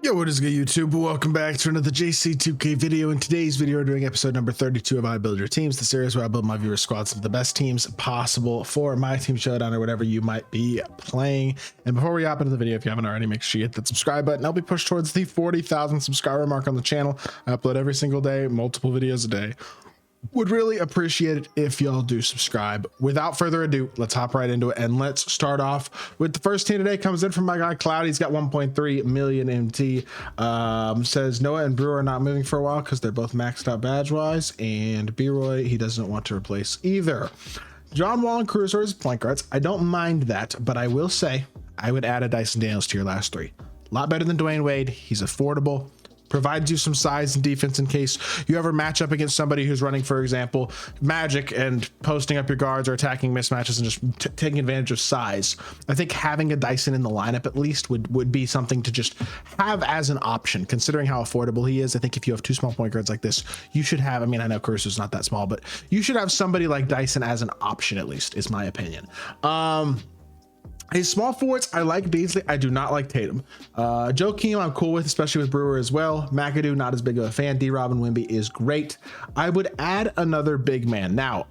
Yo, what is good, YouTube? Welcome back to another JC2K video. In today's video, we're doing episode number 32 of I Build Your Teams, the series where I build my viewer squads of the best teams possible for my team showdown or whatever you might be playing. And before we hop into the video, if you haven't already, make sure you hit that subscribe button. I'll be pushed towards the 40,000 subscriber mark on the channel. I upload every single day, multiple videos a day. Would really appreciate it if y'all do subscribe. Without further ado, let's hop right into it, and let's start off with the first team today. Comes in from my guy Cloud. He's got 1.3 million MT. Says Noah and Brewer are not moving for a while because they're both maxed out badge wise, and B-Roy he doesn't want to replace either. John Wall and Cruiser as point guards. I don't mind that, but I will say I would add a Dyson Daniels to your last three. A lot better than Dwayne Wade. He's affordable. Provides you some size and defense in case you ever match up against somebody who's running, for example, Magic and posting up your guards or attacking mismatches and just taking advantage of size. I think having a Dyson in the lineup at least would be something to just have as an option, considering how affordable he is. I think if you have two small point guards like this, you should have, I mean, I know Caruso's not that small, but you should have somebody like Dyson as an option, at least, is my opinion. His small forwards, I like Beasley. I do not like Tatum. Joakim, I'm cool with, especially with Brewer as well. McAdoo, not as big of a fan. D-Rob and Wemby is great. I would add another big man. Now,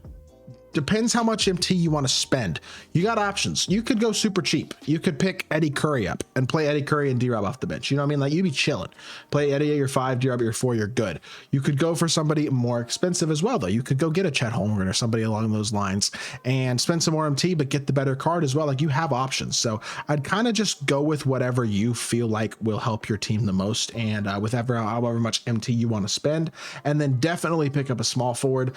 depends how much MT you want to spend. You got options. You could go super cheap. You could pick Eddie Curry up and play Eddie Curry and D-Rob off the bench. You know what I mean? Like, you'd be chilling. Play Eddie at your 5, D-Rob at your 4, you're good. You could go for somebody more expensive as well, though. You could go get a Chet Holmgren or somebody along those lines and spend some more MT, but get the better card as well. Like, you have options. So I'd kind of just go with whatever you feel like will help your team the most, and with however much MT you want to spend. And then definitely pick up a small forward.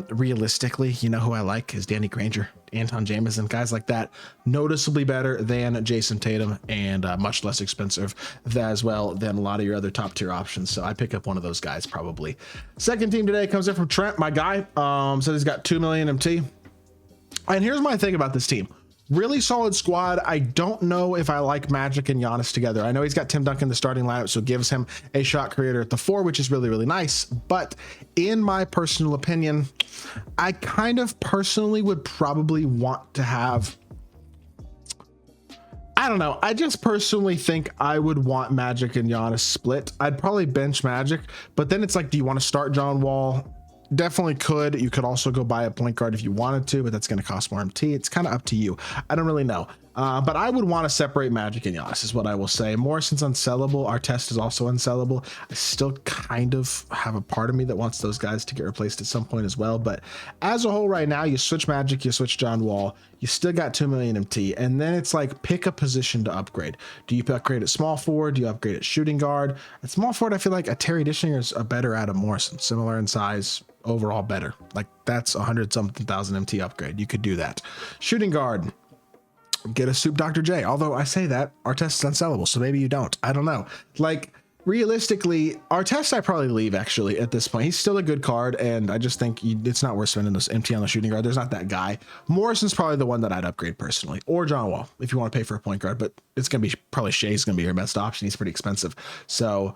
Realistically, you know who I like is Danny Granger, Anton Jamison, guys like that. Noticeably better than Jason Tatum, and much less expensive as well than a lot of your other top tier options. So I pick up one of those guys probably. Second team today comes in from Trent, my guy. Said he's got 2 million MT. And here's my thing about this team. Really solid squad. I don't know if I like Magic and Giannis together. I know he's got Tim Duncan in the starting lineup, so it gives him a shot creator at the 4, which is really, really nice. But in my personal opinion, I kind of personally would probably want to have, I don't know. I just personally think I would want Magic and Giannis split. I'd probably bench Magic, but then it's like, do you want to start John Wall? Definitely could. You could also go buy a point guard if you wanted to, but that's going to cost more MT. It's kind of up to you. I don't really know. But I would want to separate Magic and Giannis is what I will say. Morrison's unsellable. Our test is also unsellable. I still kind of have a part of me that wants those guys to get replaced at some point as well. But as a whole right now, you switch Magic, you switch John Wall, you still got 2 million MT. And then it's like, pick a position to upgrade. Do you upgrade at small forward? Do you upgrade at shooting guard? At small forward, I feel like a Terry Dishinger is a better Adam Morrison, similar in size, overall better. Like, that's 100-something thousand MT upgrade. You could do that. Shooting guard, get a Soup Dr. J. Although I say that, our test is unsellable, so maybe you don't. I don't know. Like, realistically, our test I probably leave, actually, at this point. He's still a good card, and I just think it's not worth spending this MT on the shooting guard. There's not that guy. Morrison's probably the one that I'd upgrade personally, or John Wall if you want to pay for a point guard, but it's going to be probably Shea's going to be your best option. He's pretty expensive. So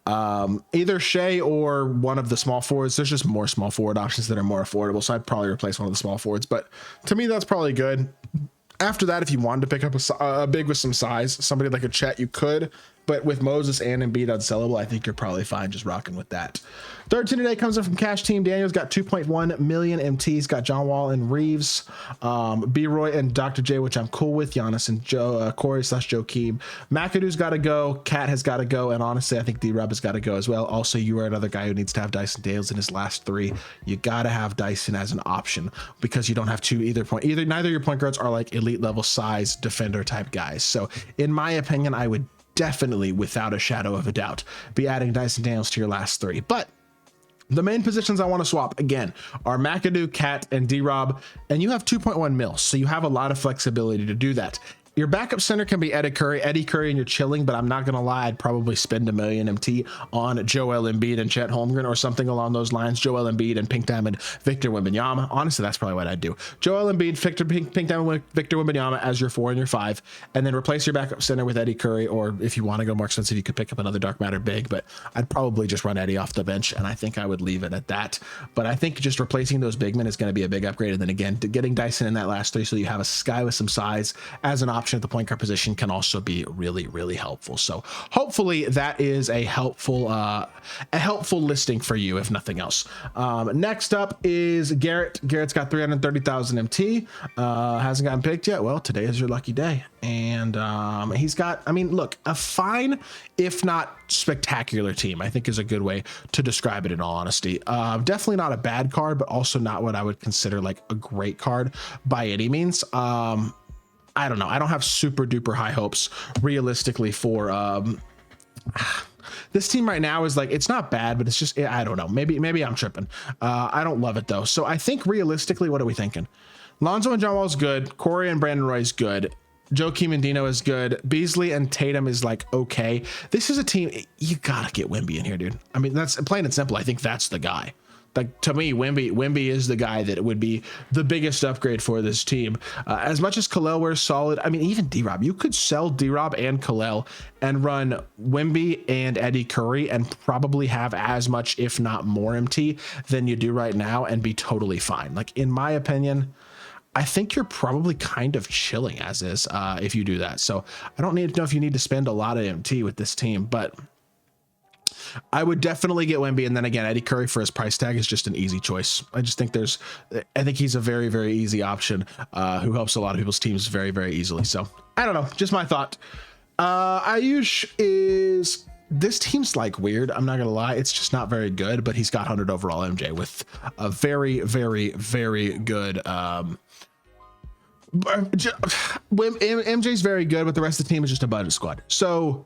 either Shea or one of the small forwards. There's just more small forward options that are more affordable, so I'd probably replace one of the small forwards, but to me, that's probably good. After that, if you wanted to pick up a big with some size, somebody like a Chet, you could. But with Moses and Embiid unsellable, I think you're probably fine just rocking with that. Third team today comes in from Cash Team. Daniel's got 2.1 million MTs. Got John Wall and Reeves, B-Roy and Dr. J, which I'm cool with. Giannis and Corey / Joakim. McAdoo's got to go. Cat has got to go. And honestly, I think D-Rob has got to go as well. Also, you are another guy who needs to have Dyson Daniels in his last 3. You got to have Dyson as an option because you don't have two neither your point guards are like elite level size defender type guys. So in my opinion, I would definitely, without a shadow of a doubt, be adding Dyson Daniels to your last 3. But the main positions I want to swap, again, are McAdoo, Cat, and D-Rob, and you have 2.1 mil, so you have a lot of flexibility to do that. Your backup center can be Eddie Curry, and you're chilling, but I'm not going to lie, I'd probably spend 1 million MT on Joel Embiid and Chet Holmgren or something along those lines. Joel Embiid and Pink Diamond Victor Wembanyama. Honestly, that's probably what I'd do. Joel Embiid, Pink Diamond Victor Wembanyama as your 4 and your 5, and then replace your backup center with Eddie Curry, or if you want to go more expensive, you could pick up another dark matter big, but I'd probably just run Eddie off the bench, and I think I would leave it at that. But I think just replacing those big men is going to be a big upgrade, and then again, getting Dyson in that last 3 so you have a guy with some size as an option option at the point guard position can also be really, really helpful. So hopefully that is a helpful listing for you, if nothing else. Next up is Garrett. Garrett's got 330,000 MT. Hasn't gotten picked yet. Well, today is your lucky day. And he's got, I mean, look, a fine, if not spectacular team, I think is a good way to describe it in all honesty. Definitely not a bad card, but also not what I would consider like a great card by any means. I don't know. I don't have super duper high hopes realistically for this team right now. Is like, it's not bad, but it's just, I don't know. Maybe I'm tripping. I don't love it though. So I think realistically, what are we thinking? Lonzo and John Wall is good. Corey and Brandon Roy is good. Joakim and Dino is good. Beasley and Tatum is like, okay. This is a team, you gotta get Wemby in here, dude. I mean, that's plain and simple. I think that's the guy. Like, to me, Wemby is the guy that would be the biggest upgrade for this team. As much as Khalil wears solid, I mean, even D-Rob, you could sell D-Rob and Khalil and run Wemby and Eddie Curry and probably have as much, if not more MT than you do right now and be totally fine. Like, in my opinion, I think you're probably kind of chilling as is if you do that. So I don't need to know if you need to spend a lot of MT with this team, but I would definitely get Wemby. And then again, Eddie Curry for his price tag is just an easy choice. I just think I think he's a very, very easy option who helps a lot of people's teams very, very easily. So I don't know, just my thought. Ayush this team's like weird. I'm not gonna lie. It's just not very good, but he's got 100 overall MJ with a very, very, very good, MJ's very good, but the rest of the team is just a budget squad. So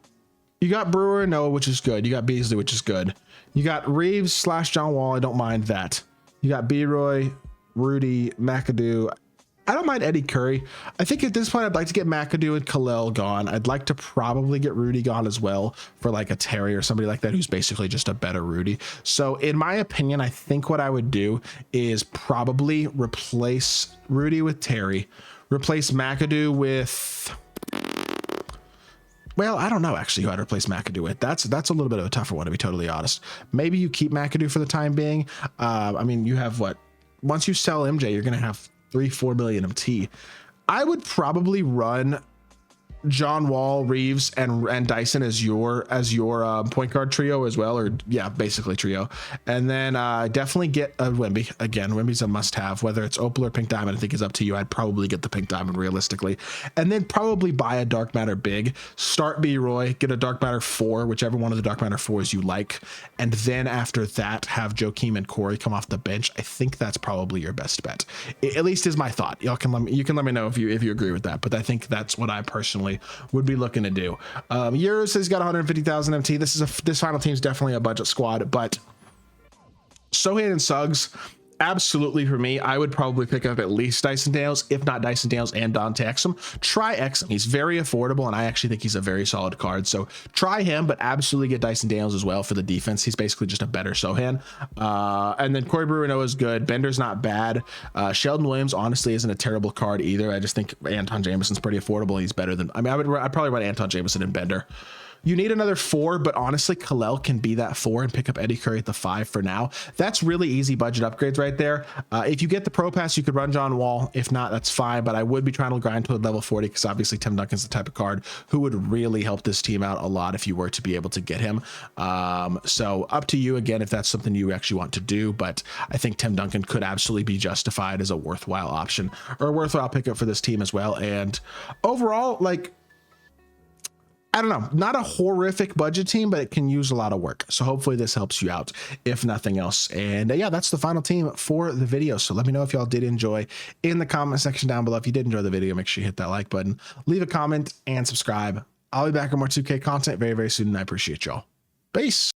you got Brewer and Noah, which is good. You got Beasley, which is good. You got Reeves / John Wall. I don't mind that. You got B-Roy, Rudy, McAdoo. I don't mind Eddie Curry. I think at this point, I'd like to get McAdoo and Khalil gone. I'd like to probably get Rudy gone as well for like a Terry or somebody like that, who's basically just a better Rudy. So in my opinion, I think what I would do is probably replace Rudy with Terry, replace McAdoo with, well, I don't know actually who I'd replace McAdoo with. That's a little bit of a tougher one, to be totally honest. Maybe you keep McAdoo for the time being. I mean, you have what? Once you sell MJ, you're going to have 3-4 million MT. I would probably run John Wall, Reeves, and Dyson as your point guard trio as well, or yeah, basically trio. And then definitely get a Wemby. Again, Wemby's a must-have. Whether it's Opal or Pink Diamond, I think is up to you. I'd probably get the Pink Diamond realistically, and then probably buy a Dark Matter big. Start B-Roy, get a Dark Matter 4, whichever one of the Dark Matter 4s you like, and then after that, have Joakim and Corey come off the bench. I think that's probably your best bet. At least is my thought. You can let me know if you agree with that. But I think that's what I personally would be looking to do. Euros has got 150,000 MT. This final team is definitely a budget squad, but Sohan and Suggs, absolutely for me, I would probably pick up at least Dyson Daniels, if not Dyson Daniels and Dante Exum. Try Exum. He's very affordable, and I actually think he's a very solid card. So try him, but absolutely get Dyson Daniels as well for the defense. He's basically just a better Sohan. And then Corey Brewer is good. Bender's not bad. Sheldon Williams honestly isn't a terrible card either. I just think Anton Jameson's pretty affordable. He's better than, I mean, I'd probably run Anton Jameson and Bender. You need another 4, but honestly, Khalil can be that 4 and pick up Eddie Curry at the 5 for now. That's really easy budget upgrades right there. If you get the Pro Pass, you could run John Wall. If not, that's fine, but I would be trying to grind to a level 40 because obviously Tim Duncan's the type of card who would really help this team out a lot if you were to be able to get him. So up to you, again, if that's something you actually want to do, but I think Tim Duncan could absolutely be justified as a worthwhile option or a worthwhile pickup for this team as well. And overall, like, I don't know, not a horrific budget team, but it can use a lot of work. So hopefully this helps you out, if nothing else. And yeah, that's the final team for the video. So let me know if y'all did enjoy in the comment section down below. If you did enjoy the video, make sure you hit that like button, leave a comment, and subscribe. I'll be back with more 2K content very, very soon, and I appreciate y'all. Peace.